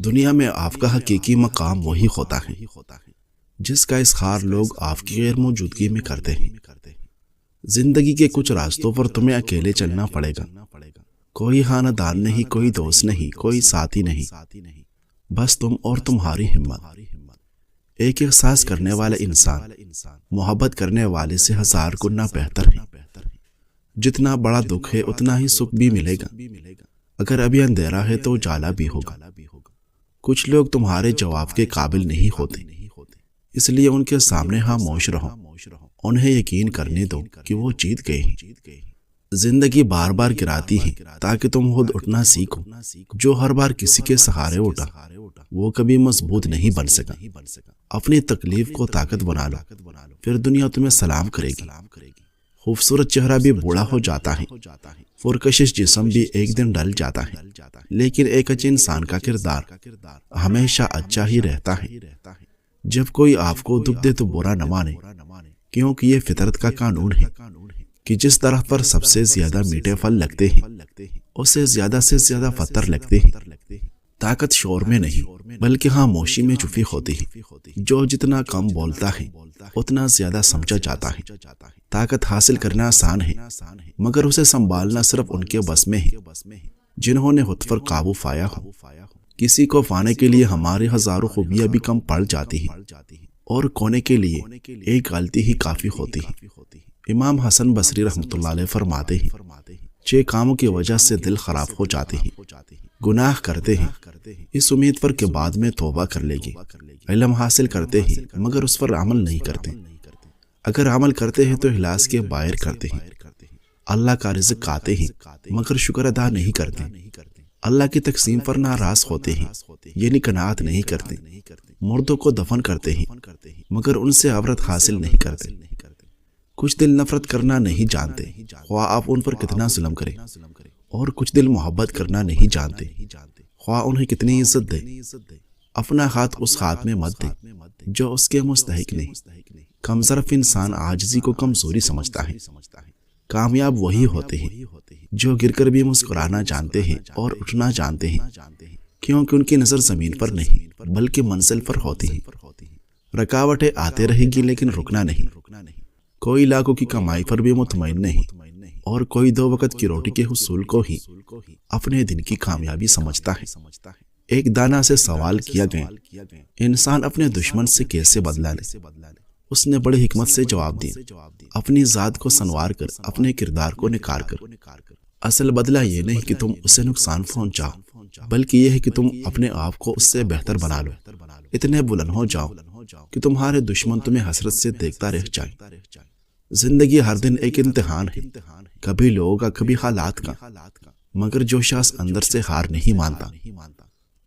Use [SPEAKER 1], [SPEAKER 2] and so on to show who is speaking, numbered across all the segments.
[SPEAKER 1] دنیا میں آپ کا حقیقی مقام وہی ہوتا ہے جس کا اظہار لوگ آپ کی غیر موجودگی میں کرتے ہیں۔ زندگی کے کچھ راستوں پر تمہیں اکیلے چلنا پڑے گا۔ کوئی خاندان نہیں، کوئی دوست نہیں، کوئی ساتھی نہیں، بس تم اور تمہاری ہمت۔ ایک احساس کرنے والے انسان محبت کرنے والے سے 1000 گنا بہتر ہے۔ جتنا بڑا دکھ ہے اتنا ہی سکھ بھی ملے گا۔ اگر ابھی اندھیرا ہے تو اجالا بھی ہوگا۔ کچھ لوگ تمہارے جواب کے قابل نہیں ہوتے، اس لیے ان کے سامنے خاموش رہو۔ انہیں یقین کرنے دو کہ وہ جیت گئے ہیں۔ زندگی بار بار گراتی ہے تاکہ تم خود اٹھنا سیکھو۔ جو ہر بار کسی کے سہارے اٹھا وہ کبھی مضبوط نہیں بن سکا۔ اپنی تکلیف کو طاقت بنا لو، پھر دنیا تمہیں سلام کرے گی۔ خوبصورت چہرہ بھی بوڑھا ہو جاتا ہے، پرکشش جسم بھی ایک دن ڈل جاتا ہے، لیکن ایک اچھے انسان کا کردار ہمیشہ اچھا ہی رہتا ہے۔ جب کوئی آپ کو دکھ دے تو برا نہ مانے، کیونکہ یہ فطرت کا قانون ہے کہ جس درخت پر سب سے زیادہ میٹھے پھل لگتے ہیں اسے زیادہ سے زیادہ پتھر لگتے ہیں۔ طاقت شور میں نہیں بلکہ خاموشی میں چھپی ہوتی ہے۔ جو جتنا کم بولتا ہے اتنا زیادہ سمجھا جاتا ہے۔ طاقت حاصل کرنا آسان ہے مگر اسے سنبھالنا صرف ان کے بس میں ہے جنہوں نے خود پر قابو پایا ہو۔ کسی کو پانے کے لیے ہماری 1000 خوبیاں بھی کم پڑ جاتی ہیں اور کھونے کے لیے ایک غلطی ہی کافی ہوتی ہے۔ امام حسن بصری رحمۃ اللہ علیہ فرماتے ہیں 6 کاموں کی وجہ سے دل خراب ہو جاتے ہیں۔ گناہ کرتے ہیں اس امید پر کہ بعد میں توبہ کر لے گی۔ علم حاصل کرتے ہیں مگر اس پر عمل نہیں کرتے۔ اگر عمل کرتے ہیں تو اخلاص کے باہر کرتے ہیں۔ اللہ کا رزق کھاتے ہیں مگر شکر ادا نہیں کرتے۔ اللہ کی تقسیم پر ناراض ہوتے ہیں یعنی قناعت نہیں کرتے۔ مردوں کو دفن کرتے ہیں مگر ان سے عبرت حاصل نہیں کرتے۔ کچھ دل نفرت کرنا نہیں جانتے خواہ آپ ان پر کتنا ظلم کریں، اور کچھ دل محبت کرنا نہیں جانتے خواہ انہیں کتنی عزت دے۔ اپنا ہاتھ اس ہاتھ میں مت دے جو اس کے مستحق نہیں۔ کمظرف انسان عاجزی کو کمزوری سمجھتا ہے۔ کامیاب وہی ہوتے ہیں جو گر کر بھی مسکرانا جانتے ہیں اور اٹھنا جانتے ہیں، کیونکہ ان کی نظر زمین پر نہیں بلکہ منزل پر ہوتی ہے۔ رکاوٹیں آتے رہے گی لیکن رکنا نہیں۔ کوئی لاکھوں کی کمائی پر بھی مطمئن نہیں اور کوئی 2 وقت کی روٹی کے حصول کو ہی اپنے دن کی کامیابی سمجھتا ہے۔ ایک دانا سے سوال کیا گیا انسان اپنے دشمن سے کیسے بدلا لے؟ اس نے بڑی حکمت سے جواب دیا اپنی ذات کو سنوار کر، اپنے کردار کو نکھار کر۔ اصل بدلہ یہ نہیں کہ تم اسے نقصان پہنچاؤ بلکہ یہ ہے کہ تم اپنے آپ کو اس سے بہتر بنا لو۔ اتنے بلند ہو جاؤ کہ تمہارے دشمن تمہیں حسرت سے دیکھتا رہ جائے۔ زندگی ہر دن ایک امتحان ہے، کبھی لوگوں کا کبھی حالات کا، مگر جو شخص اندر سے ہار نہیں مانتا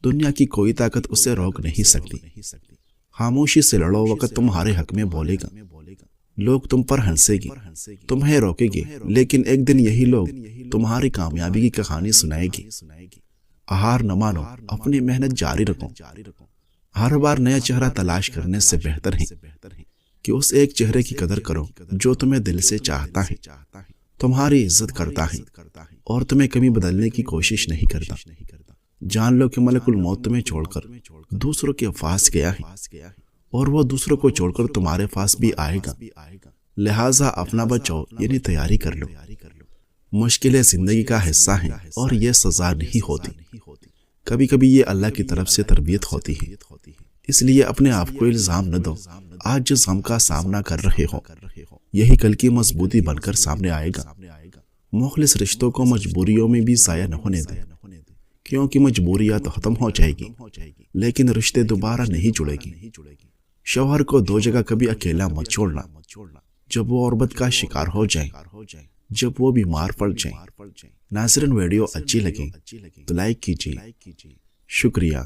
[SPEAKER 1] دنیا کی کوئی طاقت اسے روک نہیں سکتی۔ خاموشی سے لڑو، وقت تمہارے حق میں بولے گا۔ لوگ تم پر ہنسے گے، تمہیں روکے گے، لیکن ایک دن یہی لوگ تمہاری کامیابی کی کہانی سنائے گی۔ ہار نہ مانو، اپنی محنت جاری رکھو۔ ہر بار نیا چہرہ تلاش کرنے سے بہتر ہے کہ اس ایک چہرے کی قدر کرو جو تمہیں دل سے چاہتا ہے، تمہاری عزت کرتا ہے اور تمہیں کبھی بدلنے کی کوشش نہیں کرتا۔ جان لو کہ ملک الموت تمہیں چھوڑ کر دوسروں کے پاس گیا ہے اور وہ دوسروں کو چھوڑ کر تمہارے پاس بھی آئے گا، لہٰذا اپنا بچاؤ یعنی تیاری کر لو۔ مشکلیں زندگی کا حصہ ہیں اور یہ سزا نہیں ہوتی، کبھی کبھی یہ اللہ کی طرف سے تربیت ہوتی ہے۔ اس لیے اپنے آپ کو الزام نہ دو۔ آج جس غم کا سامنا کر رہے ہو یہی کل کی مضبوطی بن کر سامنے آئے گا۔ مخلص رشتوں کو مجبوریوں میں بھی ضائع نہ ہونے دیں، کیونکہ مجبوریاں تو ختم ہو جائے گی لیکن رشتے دوبارہ نہیں جڑے گی۔ شوہر کو 2 جگہ کبھی اکیلا مت چھوڑنا، جب وہ غربت کا شکار ہو جائے، جب وہ بیمار پڑ جائیں۔ ناظرین، ویڈیو اچھی لگے تو لائک کیجیے۔ شکریہ۔